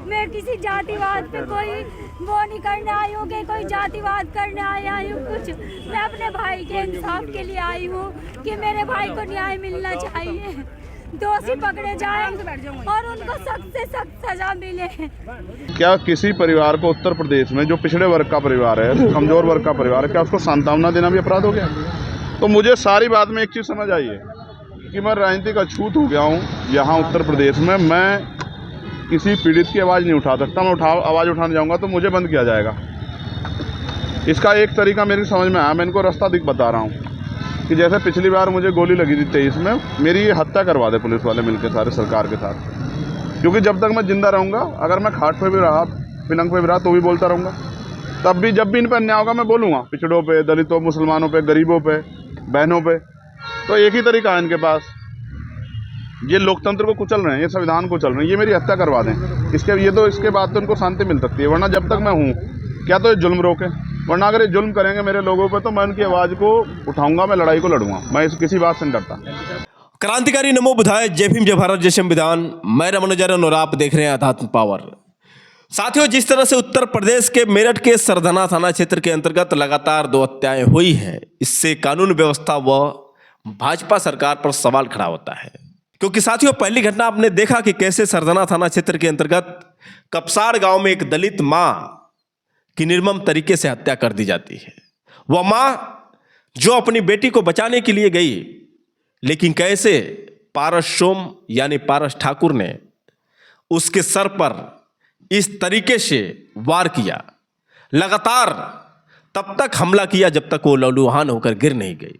मैं किसी जातिवाद पे कोई वो नहीं करने आई हूँ कि कोई जातिवाद करने आई हूँ कुछ। मैं अपने भाई के इंसाफ के लिए आई हूँ कि मेरे भाई को न्याय मिलना चाहिए, दोषी पकड़े जाएं और उनको सख्त से सख्त सजा मिले। क्या किसी परिवार को उत्तर प्रदेश में जो पिछड़े वर्ग का परिवार है, कमजोर वर्ग का परिवार है, क्या उसको सांत्वना देना भी अपराध हो गया? तो मुझे सारी बात में एक चीज़ समझ आई है कि मैं राजनीतिक अछूत हो गया हूँ यहाँ उत्तर प्रदेश में। मैं किसी पीड़ित की आवाज़ नहीं उठा सकता। मैं आवाज़ उठाने जाऊँगा तो मुझे बंद किया जाएगा। इसका एक तरीका मेरी समझ में आया, मैं इनको रास्ता दिख बता रहा हूँ कि जैसे पिछली बार मुझे गोली लगी थी 23 में, मेरी ये हत्या करवा दे पुलिस वाले मिलकर सारे सरकार के साथ। क्योंकि जब तक मैं जिंदा रहूँगा, अगर मैं खाट पे भी रहा, पिलंग पे भी रहा, तो भी बोलता रहूँगा। तब भी जब भी इन पर अन्याय होगा मैं बोलूँगा, पिछड़ों पे, दलितों, मुसलमानों पे, गरीबों पे, बहनों पे। तो एक ही तरीका है इनके पास, ये लोकतंत्र को कुचल रहे हैं, ये संविधान को चल रहे हैं, ये मेरी हत्या करवा दें। इसके बाद तो उनको शांति मिल सकती है, वरना जब तक मैं हूँ क्या तो ये जुल्म रोके, वरना अगर ये जुल्म करेंगे मेरे लोगों पे तो मैं उनकी आवाज़ को उठाऊंगा, मैं लड़ाई को लड़ूंगा। मैं किसी बात से नहीं डरता। क्रांतिकारी नमो बुधाय, जय भीम, जय भारत, जय संविधान। मैं रमन और आप देख रहे हैं आध्यात्म पावर। साथियों, जिस तरह से उत्तर प्रदेश के मेरठ के सरधना थाना क्षेत्र के अंतर्गत लगातार 2 हत्याएं हुई हैं, इससे कानून व्यवस्था व भाजपा सरकार पर सवाल खड़ा होता है। क्योंकि साथियों, पहली घटना आपने देखा कि कैसे सरधना थाना क्षेत्र के अंतर्गत कपसाड़ गांव में एक दलित मां की निर्मम तरीके से हत्या कर दी जाती है। वह मां जो अपनी बेटी को बचाने के लिए गई, लेकिन कैसे पारस सोम यानी पारस ठाकुर ने उसके सर पर इस तरीके से वार किया, लगातार तब तक हमला किया जब तक वो लहूलुहान होकर गिर नहीं गई।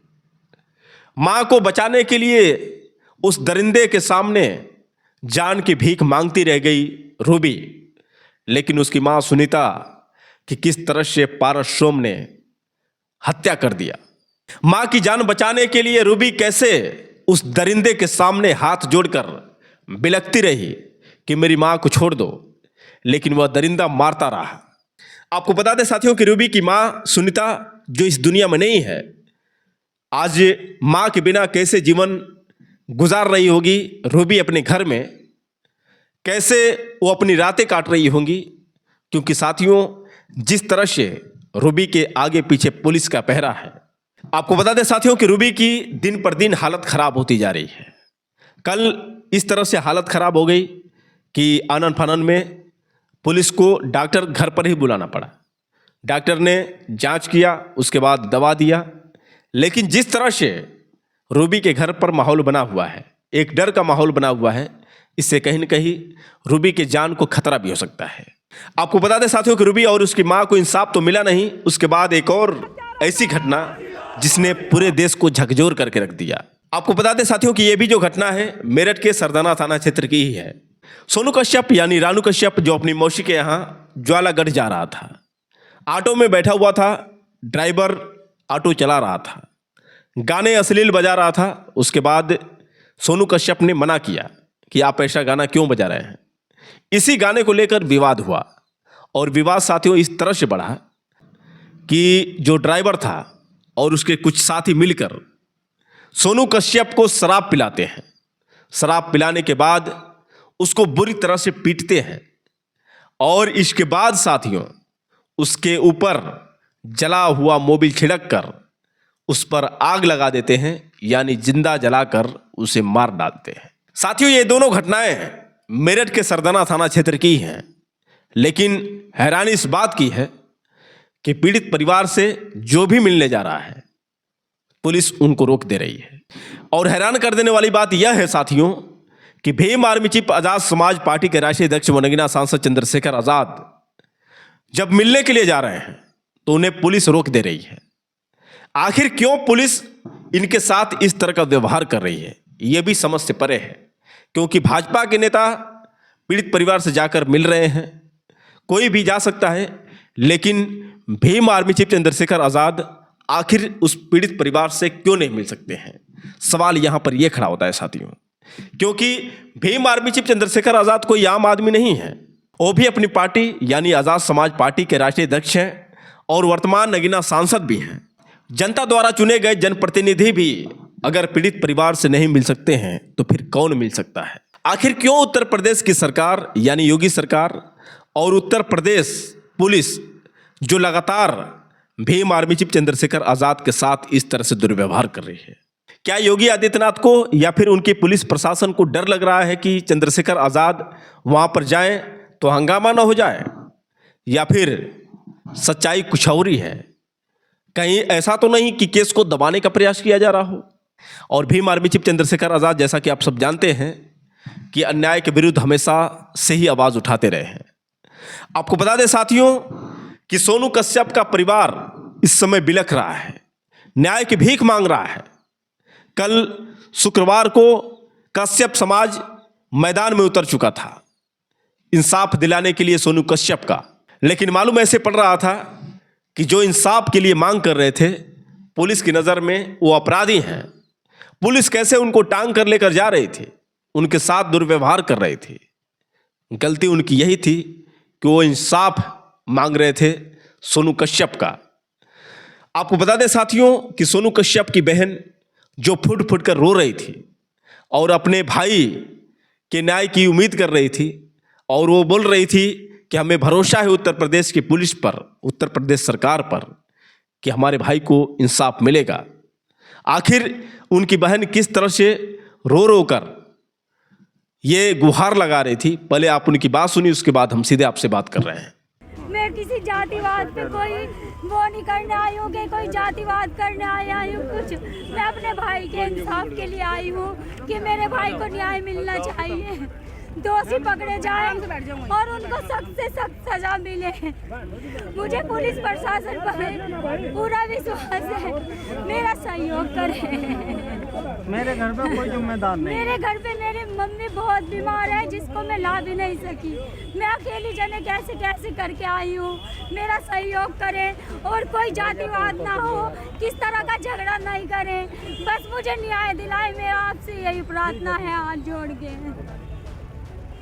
मां को बचाने के लिए उस दरिंदे के सामने जान की भीख मांगती रह गई रूबी, लेकिन उसकी मां सुनीता कि किस तरह से पारस सोम ने हत्या कर दिया। मां की जान बचाने के लिए रूबी कैसे उस दरिंदे के सामने हाथ जोड़कर बिलखती रही कि मेरी मां को छोड़ दो, लेकिन वह दरिंदा मारता रहा। आपको बता दें साथियों कि रूबी की मां सुनीता जो इस दुनिया में नहीं है, आज मां के बिना कैसे जीवन गुजार रही होगी रूबी अपने घर में, कैसे वो अपनी रातें काट रही होंगी। क्योंकि साथियों, जिस तरह से रूबी के आगे पीछे पुलिस का पहरा है, आपको बता दें साथियों कि रूबी की दिन पर दिन हालत खराब होती जा रही है। कल इस तरह से हालत खराब हो गई कि आनन फानन में पुलिस को डॉक्टर घर पर ही बुलाना पड़ा। डॉक्टर ने जांच किया, उसके बाद दवा दिया, लेकिन जिस तरह से रूबी के घर पर माहौल बना हुआ है, एक डर का माहौल बना हुआ है, इससे कहीं न कहीं रूबी के जान को खतरा भी हो सकता है। आपको बता दें साथियों कि रूबी और उसकी मां को इंसाफ तो मिला नहीं। उसके बाद एक और ऐसी घटना जिसने पूरे देश को झकझोर करके रख दिया। आपको बता दें साथियों कि यह भी जो घटना है मेरठ के सरधना थाना क्षेत्र की ही है। सोनू कश्यप यानी रानू कश्यप जो अपनी मौसी के यहाँ ज्वालागढ़ जा रहा था, ऑटो में बैठा हुआ था, ड्राइवर ऑटो चला रहा था, गाने अश्लील बजा रहा था। उसके बाद सोनू कश्यप ने मना किया कि आप ऐसा गाना क्यों बजा रहे हैं। इसी गाने को लेकर विवाद हुआ और विवाद साथियों इस तरह से बढ़ा कि जो ड्राइवर था और उसके कुछ साथी मिलकर सोनू कश्यप को शराब पिलाते हैं। शराब पिलाने के बाद उसको बुरी तरह से पीटते हैं और इसके बाद साथियों उसके ऊपर जला हुआ मोबिल छिड़क कर उस पर आग लगा देते हैं, यानी जिंदा जलाकर उसे मार डालते हैं। साथियों, ये दोनों घटनाएं मेरठ के सरधना थाना क्षेत्र की हैं, लेकिन हैरानी इस बात की है कि पीड़ित परिवार से जो भी मिलने जा रहा है पुलिस उनको रोक दे रही है। और हैरान कर देने वाली बात यह है साथियों कि Bhim army chief Azad Samaj party के राष्ट्रीय अध्यक्ष व नगीना सांसद चंद्रशेखर आजाद जब मिलने के लिए जा रहे हैं तो उन्हें पुलिस रोक दे रही है। आखिर क्यों पुलिस इनके साथ इस तरह का व्यवहार कर रही है, यह भी समझ से परे है। क्योंकि भाजपा के नेता पीड़ित परिवार से जाकर मिल रहे हैं, कोई भी जा सकता है, लेकिन भीम आर्मी चीफ चंद्रशेखर आजाद आखिर उस पीड़ित परिवार से क्यों नहीं मिल सकते हैं। सवाल यहां पर यह खड़ा होता है साथियों, क्योंकि भीम आर्मी चीफ चंद्रशेखर आजाद कोई आम आदमी नहीं है। वो भी अपनी पार्टी यानी आजाद समाज पार्टी के राष्ट्रीय अध्यक्ष हैं और वर्तमान नगीना सांसद भी हैं। जनता द्वारा चुने गए जनप्रतिनिधि भी अगर पीड़ित परिवार से नहीं मिल सकते हैं तो फिर कौन मिल सकता है। आखिर क्यों उत्तर प्रदेश की सरकार यानी योगी सरकार और उत्तर प्रदेश पुलिस जो लगातार भीम आर्मी चीफ चंद्रशेखर आज़ाद के साथ इस तरह से दुर्व्यवहार कर रही है, क्या योगी आदित्यनाथ को या फिर उनके पुलिस प्रशासन को डर लग रहा है कि चंद्रशेखर आज़ाद वहाँ पर जाएं तो हंगामा ना हो जाए, या फिर सच्चाई कुछ और ही है? कहीं ऐसा तो नहीं कि केस को दबाने का प्रयास किया जा रहा हो? और भीम आर्मी चीफ चंद्रशेखर आज़ाद, जैसा कि आप सब जानते हैं कि अन्याय के विरुद्ध हमेशा से ही आवाज़ उठाते रहे हैं। आपको बता दें साथियों कि सोनू कश्यप का परिवार इस समय बिलख रहा है, न्याय की भीख मांग रहा है। कल शुक्रवार को कश्यप समाज मैदान में उतर चुका था इंसाफ दिलाने के लिए सोनू कश्यप का, लेकिन मालूम ऐसे पड़ रहा था कि जो इंसाफ के लिए मांग कर रहे थे पुलिस की नज़र में वो अपराधी हैं। पुलिस कैसे उनको टांग कर लेकर जा रही थी, उनके साथ दुर्व्यवहार कर रही थी। गलती उनकी यही थी कि वो इंसाफ मांग रहे थे सोनू कश्यप का। आपको बता दें साथियों कि सोनू कश्यप की बहन जो फुट फुट कर रो रही थी और अपने भाई के न्याय की उम्मीद कर रही थी, और वो बोल रही थी कि हमें भरोसा है उत्तर प्रदेश की पुलिस पर, उत्तर प्रदेश सरकार पर, कि हमारे भाई को इंसाफ मिलेगा। आखिर उनकी बहन किस तरह से रो रो कर ये गुहार लगा रही थी, पहले आप उनकी बात सुनिए, उसके बाद हम सीधे आपसे बात कर रहे हैं। मैं किसी जातिवाद पे कोई वो नहीं करने आई हूँ कि कोई जातिवाद करने आया हूँ कुछ। मैं अपने भाई के इंसाफ के लिए आई हूँ कि मेरे भाई को न्याय मिलना चाहिए, दोषी पकड़े जाएं और उनको सख्त से सख्त सजा मिले। मुझे पुलिस प्रशासन पर पूरा विश्वास है, मेरा सहयोग करें। मेरे घर पे कोई जिम्मेदार नहीं। मेरे घर पे मेरी मम्मी बहुत बीमार है जिसको मैं ला भी नहीं सकी। मैं अकेली जने कैसे कैसे करके आई हूँ, मेरा सहयोग करें और कोई जातिवाद ना हो, किस तरह का झगड़ा नहीं करें, बस मुझे न्याय दिलाए। मेरा आपसे यही प्रार्थना है हाथ जोड़ के।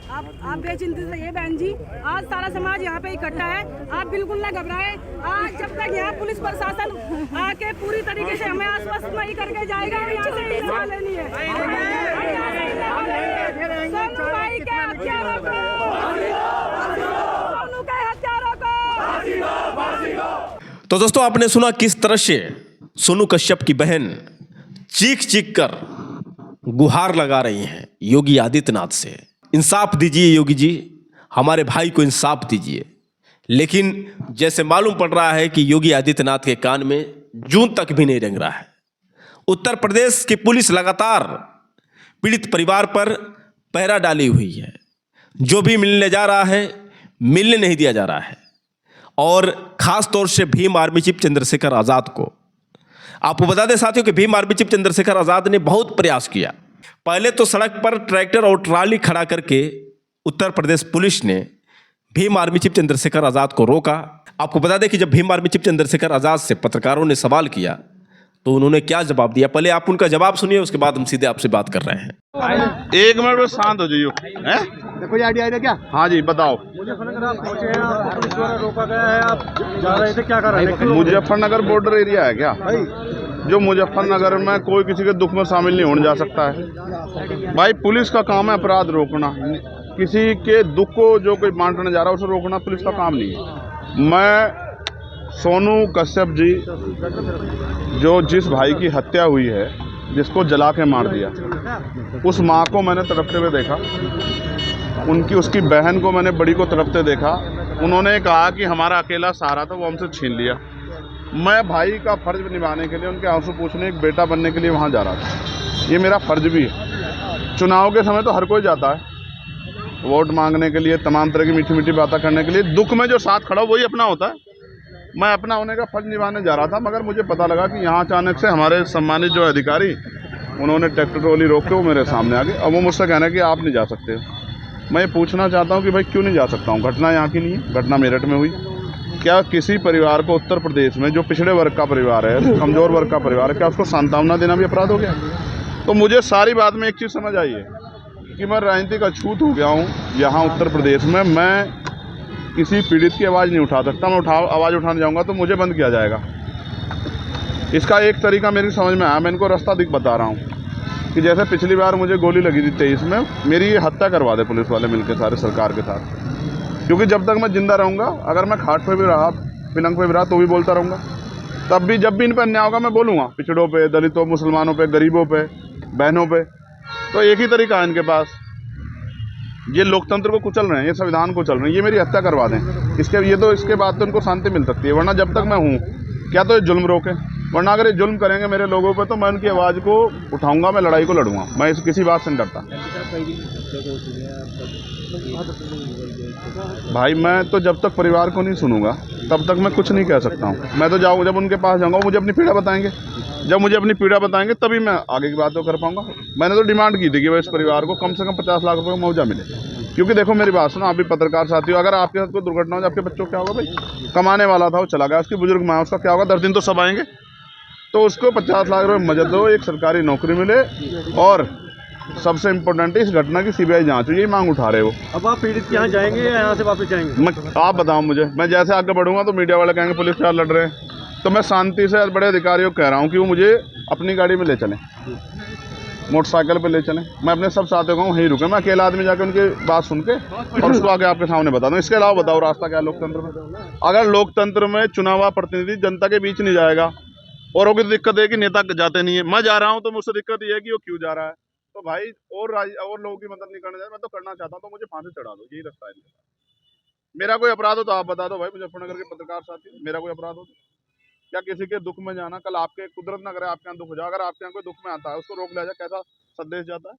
आप बेचिंतित रहिए बहन जी, आज सारा समाज यहाँ पे इकट्ठा है, आप बिल्कुल ना घबराएं। आज जब तक यहाँ पुलिस प्रशासन आके पूरी तरीके से हमें आश्वस्त नहीं करके जाएगा, यहाँ से हिस्सा लेनी है। सोनू भाई के हत्यारों को, सोनू के हत्यारों को। तो दोस्तों आपने सुना किस तरह से सोनू कश्यप की बहन चीख चीख कर गुहार लगा रही हैं योगी आदित्यनाथ से, इंसाफ दीजिए योगी जी, हमारे भाई को इंसाफ दीजिए। लेकिन जैसे मालूम पड़ रहा है कि योगी आदित्यनाथ के कान में जून तक भी नहीं रेंग रहा है। उत्तर प्रदेश की पुलिस लगातार पीड़ित परिवार पर पहरा डाली हुई है, जो भी मिलने जा रहा है मिलने नहीं दिया जा रहा है, और खास तौर से भीम आर्मी चीफ चंद्रशेखर आज़ाद को। आपको बता दें साथियों कि भीम आर्मी चीफ चंद्रशेखर आज़ाद ने बहुत प्रयास किया। पहले तो सड़क पर ट्रैक्टर और ट्राली खड़ा करके उत्तर प्रदेश पुलिस ने भीम आर्मी चीफ चंद्रशेखर आज़ाद को रोका। आपको बता दें कि जब भीम आर्मी चीफ चंद्रशेखर आज़ाद से पत्रकारों ने सवाल किया तो उन्होंने क्या जवाब दिया, पहले आप उनका जवाब सुनिए, उसके बाद हम सीधे आपसे बात कर रहे हैं। एक मिनट में शांत हो जाइए। कोई आइडिया है क्या? हाँ जी बताओ। रोका गया है, आप जा रहे थे, क्या कर रहे थे? मुजफ्फरनगर बॉर्डर एरिया है क्या? जो मुजफ्फरनगर में कोई किसी के दुख में शामिल नहीं होने जा सकता है। भाई पुलिस का काम है अपराध रोकना, किसी के दुख को जो कोई बांटने जा रहा है उसे रोकना पुलिस का काम नहीं है। मैं सोनू कश्यप जी, जो जिस भाई की हत्या हुई है, जिसको जला के मार दिया, उस माँ को मैंने तड़पते हुए देखा, उसकी बहन को मैंने बड़ी को तड़पते देखा। उन्होंने कहा कि हमारा अकेला सहारा था, वो हमसे छीन लिया। मैं भाई का फर्ज निभाने के लिए, उनके आंसू पूछने, एक बेटा बनने के लिए वहाँ जा रहा था। ये मेरा फर्ज भी है। चुनाव के समय तो हर कोई जाता है वोट मांगने के लिए, तमाम तरह की मीठी मीठी बातें करने के लिए। दुख में जो साथ खड़ा वही अपना होता है। मैं अपना होने का फर्ज निभाने जा रहा था, मगर मुझे पता लगा कि यहाँ अचानक से हमारे सम्मानित जो अधिकारी, उन्होंने ट्रैक्टर ट्रॉली रोक के वो मेरे सामने आ गए। अब वो मुझसे कहना कि आप नहीं जा सकते। मैं ये पूछना चाहता हूँ कि भाई क्यों नहीं जा सकता हूँ? घटना यहाँ की नहीं है, घटना मेरठ में हुई। क्या किसी परिवार को उत्तर प्रदेश में, जो पिछड़े वर्ग का परिवार है, कमज़ोर वर्ग का परिवार है, क्या उसको सांत्वना देना भी अपराध हो गया? तो मुझे सारी बात में एक चीज़ समझ आई है कि मैं राजनीतिक अछूत हो गया हूँ यहाँ उत्तर प्रदेश में। मैं किसी पीड़ित की आवाज़ नहीं उठा सकता। मैं आवाज़ उठाने जाऊँगा तो मुझे बंद किया जाएगा। इसका एक तरीका मेरी समझ में आया, मैं इनको रास्ता दिख बता रहा हूँ कि जैसे पिछली बार मुझे गोली लगी थी 23 में, मेरी ये हत्या करवा दे पुलिस वाले मिलकर सारे सरकार के साथ। क्योंकि जब तक मैं जिंदा रहूँगा, अगर मैं खाट पे भी रहा, पिलंग पे भी रहा, तो भी बोलता रहूँगा। तब भी जब भी इन पर अन्याय होगा मैं बोलूँगा, पिछड़ों पे, दलितों, मुसलमानों पे, गरीबों पे, बहनों पे। तो एक ही तरीका है इनके पास, ये लोकतंत्र को कुचल रहे हैं, ये संविधान को चल रहे हैं, ये मेरी हत्या करवा दें। इसके बाद तो इनको शांति मिल सकती है, वरना जब तक मैं हूँ क्या तो ये जुल्म रोके, वरना अगर ये जुल्म करेंगे मेरे लोगों पे तो मैं उनकी आवाज़ को उठाऊंगा, मैं लड़ाई को लड़ूंगा। मैं किसी बात से नहीं डरता भाई। मैं तो जब तक परिवार को नहीं सुनूंगा तब तक मैं कुछ नहीं कह सकता हूँ। मैं तो जाऊँ, जब उनके पास जाऊँगा मुझे अपनी पीड़ा बताएंगे, जब मुझे अपनी पीड़ा बताएंगे तभी मैं आगे की बात तो कर पाऊंगा। मैंने तो डिमांड की थी कि भाई इस परिवार को कम से कम 50 लाख रुपए का मुआवजा मिले, क्योंकि देखो मेरी बात सुनो, आप भी पत्रकार साथी हो, अगर आपके साथ कोई दुर्घटना हो, आपके बच्चों को क्या होगा भाई? कमाने वाला था वो चला गया, उसकी बुजुर्ग माँ, उसका क्या होगा? 10 दिन तो सब आएंगे। तो उसको 50 लाख रुपये मदद दो, एक सरकारी नौकरी मिले, और सबसे इम्पोर्टेंट है इस घटना की सीबीआई जांच हो, यही मांग उठा रहे हो। अब आप पीड़ित के यहाँ जाएंगे या यहाँ से वापस जाएंगे? आप बताओ मुझे, मैं जैसे आगे बढ़ूंगा तो मीडिया वाले कहेंगे पुलिस क्या लड़ रहे हैं, तो मैं शांति से बड़े अधिकारियों को कह रहा हूँ कि वो मुझे अपनी गाड़ी में ले चलें, मोटरसाइकिल पे ले चलें। मैं अपने सब साथियों को वहीं रुके, मैं अकेला आदमी जाकर उनकी बात सुन के और उसको आगे आपके सामने बता दूँ। इसके अलावा बताओ रास्ता क्या है लोकतंत्र में? अगर लोकतंत्र में चुना हुआ प्रतिनिधि जनता के बीच नहीं जाएगा, और की तो दिक्कत है कि नेता जाते नहीं है, मैं जा रहा हूँ तो मुझसे दिक्कत ये है कि वो क्यों जा रहा है। तो भाई और लोगों की मदद नहीं करना चाहिए, मैं तो करना चाहता हूँ, तो मुझे फांसी चढ़ा दो, यही रास्ता है। मेरा कोई अपराध हो तो आप बता दो भाई, मुजफ्फरनगर के पत्रकार साथी, मेरा कोई अपराध हो तो क्या किसी के दुख में जाना? कल आपके कुदरत ना करे आपके यहाँ दुख हो जाए, अगर आपके यहाँ कोई दुख में आता है उसको रोक लिया जाए, कैसा संदेश जाता है?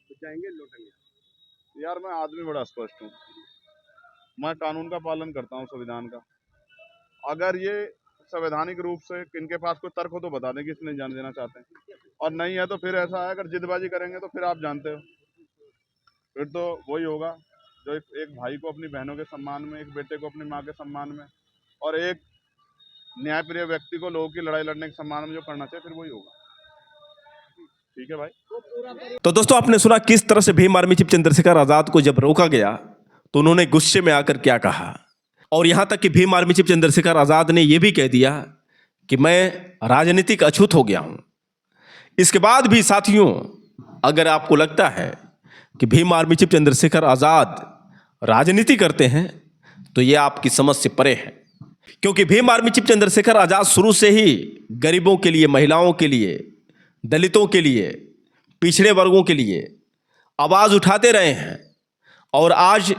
तो जाएंगे लौटेंगे। यार मैं आदमी बड़ा स्पष्ट हूँ, मैं कानून का पालन करता हूँ, संविधान का। अगर ये संवैधानिक रूप से इनके पास कोई तर्क हो तो बता दें कि इसलिए जान देना चाहते हैं, और नहीं है तो फिर ऐसा है, अगर जिदबाजी करेंगे तो फिर आप जानते हो, फिर तो वही होगा जो एक भाई को अपनी बहनों के सम्मान में, एक बेटे को अपनी माँ के सम्मान में, और एक न्यायप्रिय व्यक्ति को लोगों की लड़ाई लड़ने के सम्मान में जो करना चाहिए, फिर वही होगा। ठीक है भाई। तो दोस्तों आपने सुना किस तरह से भीम आर्मी चीफ चंद्रशेखर आजाद को जब रोका गया तो उन्होंने गुस्से में आकर क्या कहा, और यहां तक कि भीम आर्मी चीफ चंद्रशेखर आजाद ने यह भी कह दिया कि मैं राजनीतिक अछूत हो गया हूं। इसके बाद भी साथियों, अगर आपको लगता है कि भीम आर्मी चीफ चंद्रशेखर आजाद राजनीति करते हैं तो यह आपकी समझ से परे है, क्योंकि भीम आर्मी चीफ चंद्रशेखर आजाद शुरू से ही गरीबों के लिए, महिलाओं के लिए, दलितों के लिए, पिछड़े वर्गों के लिए आवाज़ उठाते रहे हैं। और आज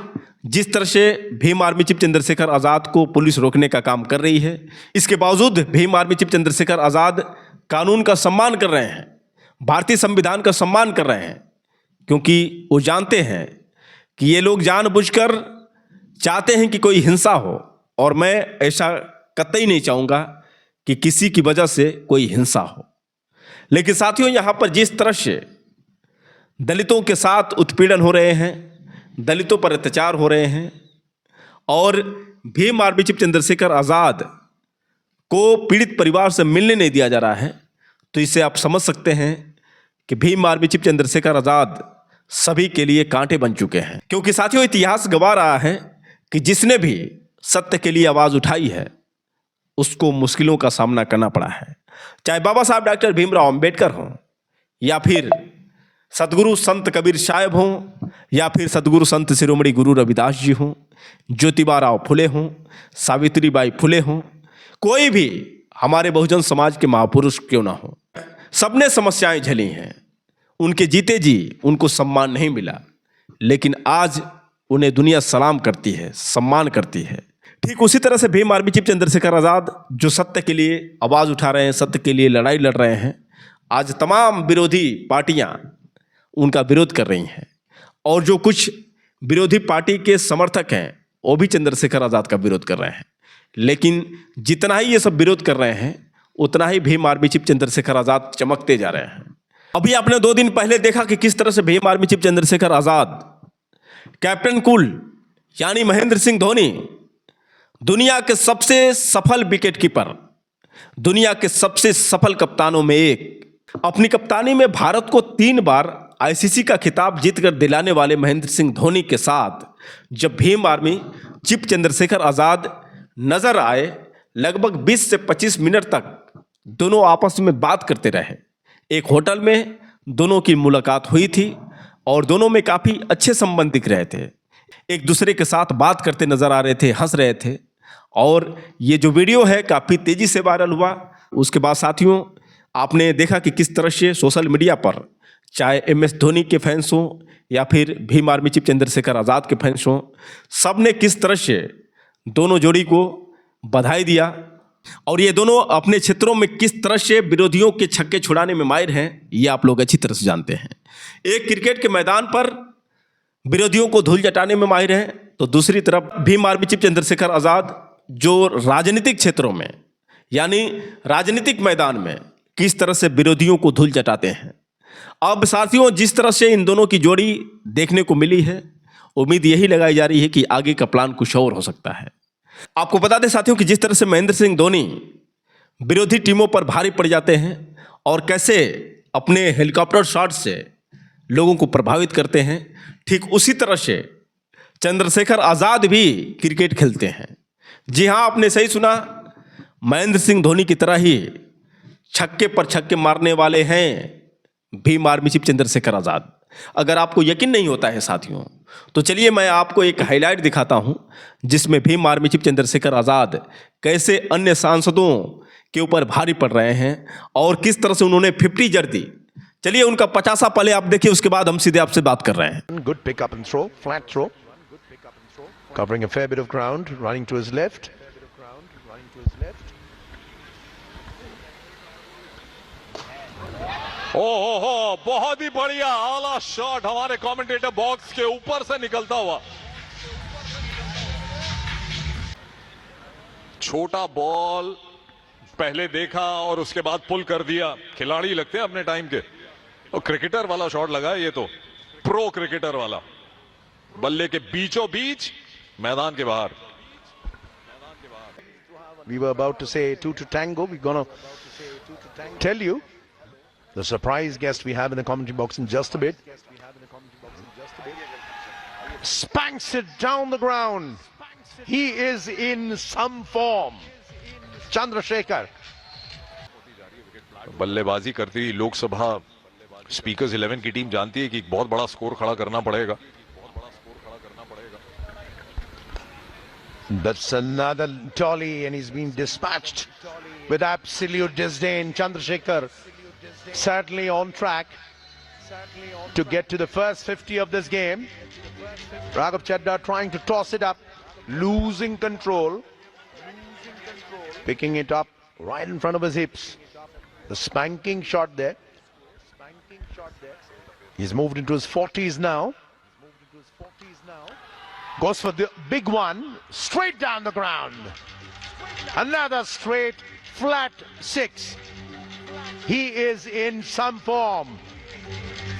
जिस तरह से भीम आर्मी चीफ चंद्रशेखर आज़ाद को पुलिस रोकने का काम कर रही है, इसके बावजूद भीम आर्मी चीफ चंद्रशेखर आज़ाद कानून का सम्मान कर रहे हैं, भारतीय संविधान का सम्मान कर रहे हैं, क्योंकि वो जानते हैं कि ये लोग जानबूझकर चाहते हैं कि कोई हिंसा हो, और मैं ऐसा कतई नहीं चाहूँगा कि किसी की वजह से कोई हिंसा हो। लेकिन साथियों, यहाँ पर जिस तरह से दलितों के साथ उत्पीड़न हो रहे हैं, दलितों पर अत्याचार हो रहे हैं, और भीम आर्मी चीफ चंद्रशेखर आज़ाद को पीड़ित परिवार से मिलने नहीं दिया जा रहा है, तो इससे आप समझ सकते हैं कि भीम आर्मी चीफ चंद्रशेखर आज़ाद सभी के लिए कांटे बन चुके हैं। क्योंकि साथियों, इतिहास गवाह रहा है कि जिसने भी सत्य के लिए आवाज़ उठाई है उसको मुश्किलों का सामना करना पड़ा है, चाहे बाबा साहब डॉक्टर भीमराव अंबेडकर हों, या फिर सदगुरु संत कबीर साहब हों, या फिर सदगुरु संत शिरोमणि गुरु रविदास जी हों, ज्योतिबा राव फुले हों, सावित्रीबाई फुले हों, कोई भी हमारे बहुजन समाज के महापुरुष क्यों ना हो, सबने समस्याएं झेली हैं। उनके जीते जी उनको सम्मान नहीं मिला, लेकिन आज उन्हें दुनिया सलाम करती है, सम्मान करती है। ठीक उसी तरह से भीम आर्मी चीफ चंद्रशेखर आज़ाद जो सत्य के लिए आवाज़ उठा रहे हैं, सत्य के लिए लड़ाई लड़ रहे हैं, आज तमाम विरोधी पार्टियां उनका विरोध कर रही हैं, और जो कुछ विरोधी पार्टी के समर्थक हैं वो भी चंद्रशेखर आज़ाद का विरोध कर रहे हैं। लेकिन जितना ही ये सब विरोध कर रहे हैं उतना ही भीम आर्मी चीफ चंद्रशेखर आज़ाद चमकते जा रहे हैं। अभी आपने 2 दिन पहले देखा कि किस तरह से Bhim army chief Chandrashekhar Azad, captain cool यानी महेंद्र सिंह धोनी, दुनिया के सबसे सफल विकेट कीपर, दुनिया के सबसे सफल कप्तानों में एक, अपनी कप्तानी में भारत को 3 बार आईसीसी का खिताब जीतकर दिलाने वाले महेंद्र सिंह धोनी के साथ जब भीम आर्मी चीफ चंद्रशेखर आज़ाद नजर आए, लगभग 20 से 25 मिनट तक दोनों आपस में बात करते रहे। एक होटल में दोनों की मुलाकात हुई थी और दोनों में काफ़ी अच्छे संबंध दिख रहे थे। एक दूसरे के साथ बात करते नजर आ रहे थे, हंस रहे थे। और ये जो वीडियो है काफ़ी तेज़ी से वायरल हुआ। उसके बाद साथियों आपने देखा कि किस तरह से सोशल मीडिया पर चाहे MS धोनी के फैंस हों या फिर भीम आर्मी चीफ चंद्रशेखर आज़ाद के फैंस हों, सब ने किस तरह से दोनों जोड़ी को बधाई दिया और ये दोनों अपने क्षेत्रों में किस तरह से विरोधियों के छक्के छुड़ाने में माहिर हैं, ये आप लोग अच्छी तरह से जानते हैं। एक क्रिकेट के मैदान पर विरोधियों को धूल चटाने में माहिर हैं, तो दूसरी तरफ भीम आर्मी चीफ चंद्रशेखर आज़ाद जो राजनीतिक क्षेत्रों में यानी राजनीतिक मैदान में किस तरह से विरोधियों को धूल चटाते हैं। अब साथियों जिस तरह से इन दोनों की जोड़ी देखने को मिली है, उम्मीद यही लगाई जा रही है कि आगे का प्लान कुछ और हो सकता है। आपको बता दें साथियों कि जिस तरह से महेंद्र सिंह धोनी विरोधी टीमों पर भारी पड़ जाते हैं और कैसे अपने हेलीकॉप्टर शॉट से लोगों को प्रभावित करते हैं, ठीक उसी तरह से चंद्रशेखर आज़ाद भी क्रिकेट खेलते हैं। जी हाँ, आपने सही सुना, महेंद्र सिंह धोनी की तरह ही छक्के पर छक्के मारने वाले हैं भीम आर्मी चीफ चंद्रशेखर आज़ाद। अगर आपको यकीन नहीं होता है साथियों, तो चलिए मैं आपको एक हाईलाइट दिखाता हूं जिसमें भीम आर्मी चीफ चंद्रशेखर आज़ाद कैसे अन्य सांसदों के ऊपर भारी पड़ रहे हैं और किस तरह से उन्होंने 50 जड़ दी। चलिए उनका 50 पहले आप देखिए, उसके बाद हम सीधे आपसे बात कर रहे हैं। Good pick up and throw, flat throw. Covering a fair bit of ground, running to his left. ओहो, बहुत ही बढ़िया आला शॉट हमारे कमेंटेटर बॉक्स के ऊपर से निकलता हुआ। छोटा बॉल पहले देखा और उसके बाद पुल कर दिया। खिलाड़ी लगते हैं अपने टाइम के, और क्रिकेटर वाला शॉट लगा है ये तो, प्रो क्रिकेटर वाला। बल्ले के बीचों बीच मैदान के बाहर। We were about to say 2 to tango. We're gonna tell you the surprise guest we have in the commentary box in just a bit. Spanks it down the ground. He is in some form. Chandrasekhar. बल्लेबाजी करती Lok Sabha speakers 11 की team जानती है कि एक बहुत बड़ा score खड़ा करना पड़ेगा। That's another tolly and he's been dispatched with absolute disdain. Chandrasekhar certainly on track to get to the first 50 of this game. Raghav Chadda trying to toss it up, losing control, picking it up right in front of his hips. The spanking shot there. He's moved into his 40s now. Goes for the big one, straight down the ground. Another straight, flat 6. He is in some form.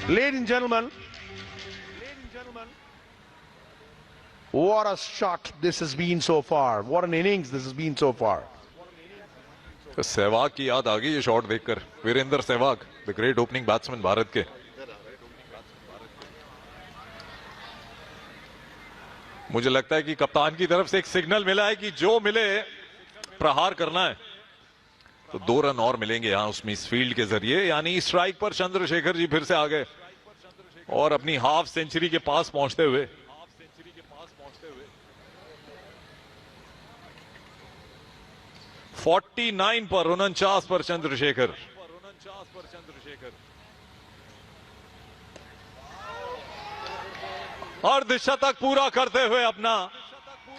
Ladies and gentlemen, what a shot this has been so far. What an innings this has been so far. Sehwag की याद आ गई ये shot देखकर। Virender Sehwag, the great opening batsman Bharat के। मुझे लगता है कि कप्तान की तरफ से एक सिग्नल मिला है कि जो मिले प्रहार करना है। तो 2 रन और मिलेंगे यहां उस मिस फील्ड के जरिए, यानी स्ट्राइक पर चंद्रशेखर जी फिर से आ गए और अपनी हाफ सेंचुरी के पास पहुंचते हुए। $49 पर 49 पर चंद्रशेखर। अर्धशतक पूरा करते हुए अपना,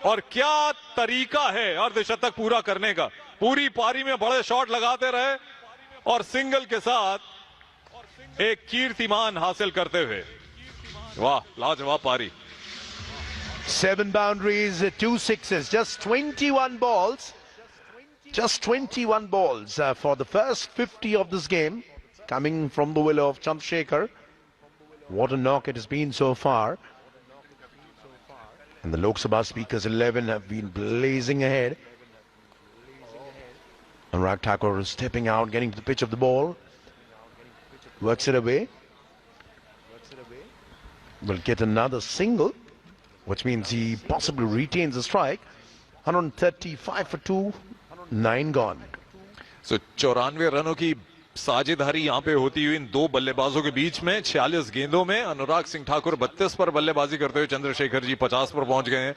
और क्या तरीका है अर्धशतक पूरा करने का। पूरी पारी में बड़े शॉट लगाते रहे और सिंगल के साथ एक कीर्तिमान हासिल करते हुए। वाह, लाजवाब पारी। 7 boundaries, 2 sixes, just 21 balls. Just 21 balls for the first 50 of this game, coming from the will of Chandrasekhar. What a knock it has been so far. And the Lok Sabha speakers 11 have been blazing ahead. Anurag Thakur is stepping out, getting to the pitch of the ball. Works it away. Will get another single, which means he possibly retains the strike. 135 for 2, 9 gone. So 94 रनों की साझेदारी यहां पे होती हुई इन दो बल्लेबाजों के बीच में 46 गेंदों में अनुराग सिंह ठाकुर 32 पर बल्लेबाजी करते हुए चंद्रशेखर जी 50 पर पहुंच गए हैं।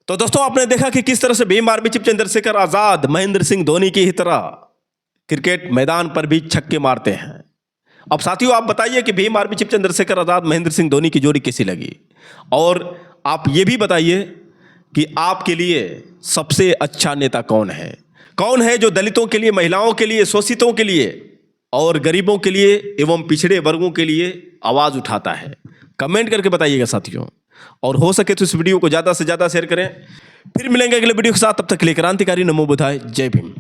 तो दोस्तों आपने देखा कि किस तरह से भीम आर्मी चीफ चंद्रशेखर आजाद महेंद्र सिंह धोनी की ही तरह क्रिकेट मैदान पर भी छक्के मारते हैं। अब साथियों आप बताइए कि भीम आर्मी चीफ चंद्रशेखर आजाद महेंद्र सिंह धोनी की जोड़ी कैसी लगी, और आप ये भी बताइए कि आपके लिए सबसे अच्छा नेता कौन है जो दलितों के लिए, महिलाओं के लिए, शोषितों के लिए और गरीबों के लिए एवं पिछड़े वर्गों के लिए आवाज उठाता है। कमेंट करके बताइएगा साथियों, और हो सके तो इस वीडियो को ज़्यादा से ज़्यादा शेयर करें। फिर मिलेंगे अगले वीडियो के साथ, तब तक के लिए क्रांतिकारी नमो बुधाय, जय भीम।